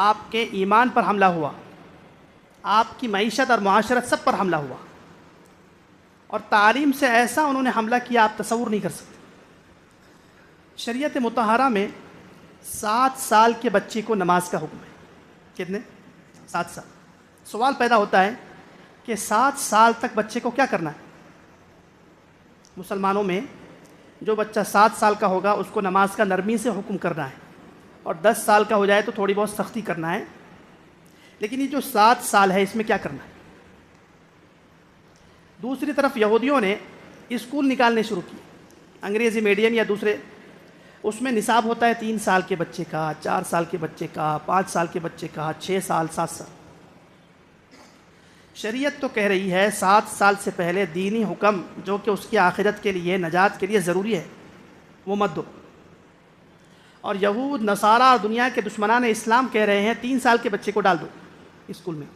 آپ کے ایمان پر حملہ ہوا، آپ کی معیشت اور معاشرت سب پر حملہ ہوا، اور تعلیم سے ایسا انہوں نے حملہ کیا آپ تصور نہیں کر سکتے۔ شریعت مطہرہ میں 7 سال کے بچے کو نماز کا حکم ہے۔ کتنے؟ 7 سال۔ سوال پیدا ہوتا ہے کہ 7 سال تک بچے کو کیا کرنا ہے؟ مسلمانوں میں جو بچہ 7 سال کا ہوگا اس کو نماز کا نرمی سے حکم کرنا ہے، اور 10 سال کا ہو جائے تو تھوڑی بہت سختی کرنا ہے، لیکن یہ جو 7 سال ہے اس میں کیا کرنا ہے؟ دوسری طرف یہودیوں نے اسکول نکالنے شروع کیے، انگریزی میڈیم یا دوسرے، اس میں نصاب ہوتا ہے 3 سال کے بچے کا، 4 سال کے بچے کا، 5 سال کے بچے کا، 6 سال، 7 سال۔ شریعت تو کہہ رہی ہے 7 سال سے پہلے دینی حکم جو کہ اس کی آخرت کے لیے، نجات کے لیے ضروری ہے، وہ مت دو۔ اور یہود، نصارہ اور دنیا کے دشمنان اسلام کہہ رہے ہیں 3 سال کے بچے کو ڈال دو اسکول میں،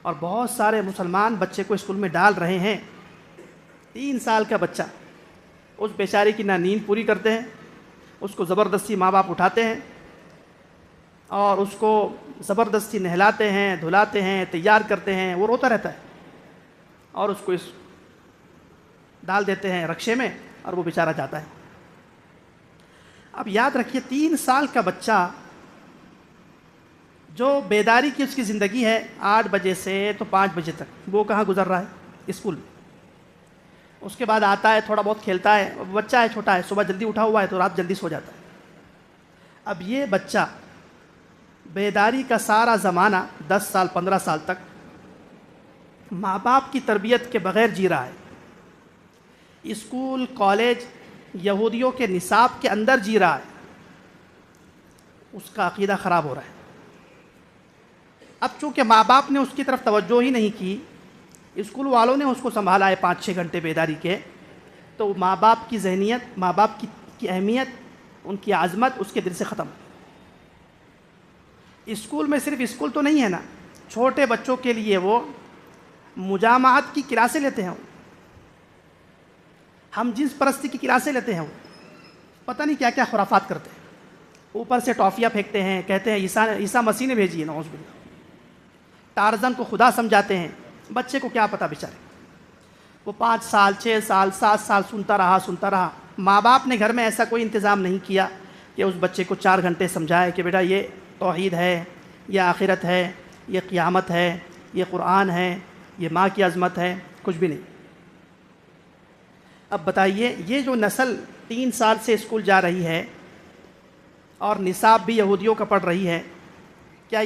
اور بہت سارے مسلمان بچے کو اسکول میں ڈال رہے ہیں۔ 3 سال کا بچہ، اس بیچارے کی نہ نیند پوری کرتے ہیں، اس کو زبردستی ماں باپ اٹھاتے ہیں اور اس کو زبردستی نہلاتے ہیں، دھلاتے ہیں، تیار کرتے ہیں، وہ روتا رہتا ہے، اور اس کو ڈال دیتے ہیں رکشے میں اور وہ بیچارہ جاتا ہے۔ اب یاد رکھیے 3 سال کا بچہ جو بیداری کی اس کی زندگی ہے 8 بجے سے تو 5 بجے تک، وہ کہاں گزر رہا ہے؟ اسکول میں۔ اس کے بعد آتا ہے، تھوڑا بہت کھیلتا ہے، بچہ ہے چھوٹا ہے، صبح جلدی اٹھا ہوا ہے تو رات جلدی سو جاتا ہے۔ اب یہ بچہ بیداری کا سارا زمانہ 10 سال 15 سال تک ماں باپ کی تربیت کے بغیر جی رہا ہے، اسکول کالج یہودیوں کے نصاب کے اندر جی رہا ہے، اس کا عقیدہ خراب ہو رہا ہے۔ اب چونکہ ماں باپ نے اس کی طرف توجہ ہی نہیں کی، اسکول والوں نے اس کو سنبھالا ہے 5-6 گھنٹے بیداری کے، تو ماں باپ کی ذہنیت، ماں باپ کی اہمیت، ان کی عظمت اس کے دل سے ختم۔ اسکول میں صرف اسکول تو نہیں ہے نا، چھوٹے بچوں کے لیے وہ مجامعت کی کلاسیں لیتے ہیں، ہم جنس پرستی کی کلاسیں لیتے ہیں، وہ پتہ نہیں کیا کیا خرافات کرتے ہیں، اوپر سے ٹافیاں پھینکتے ہیں، کہتے ہیں عیسیٰ مسیح نے بھیجی ہے، نعوذ باللہ، ٹارزن کو خدا سمجھاتے ہیں۔ بچے کو کیا پتہ بیچارے، وہ 5 سال 6 سال 7 سال سنتا رہا۔ ماں باپ نے گھر میں ایسا کوئی انتظام نہیں کیا کہ اس بچے کو 4 گھنٹے سمجھائے کہ بیٹا یہ توحید ہے، یہ آخرت ہے، یہ قیامت ہے، یہ قرآن ہے، یہ ماں کی عظمت ہے، کچھ بھی نہیں۔ اب بتائیے یہ جو نسل 3 سال سے اسکول جا رہی ہے اور نصاب بھی یہودیوں کا پڑھ رہی ہے،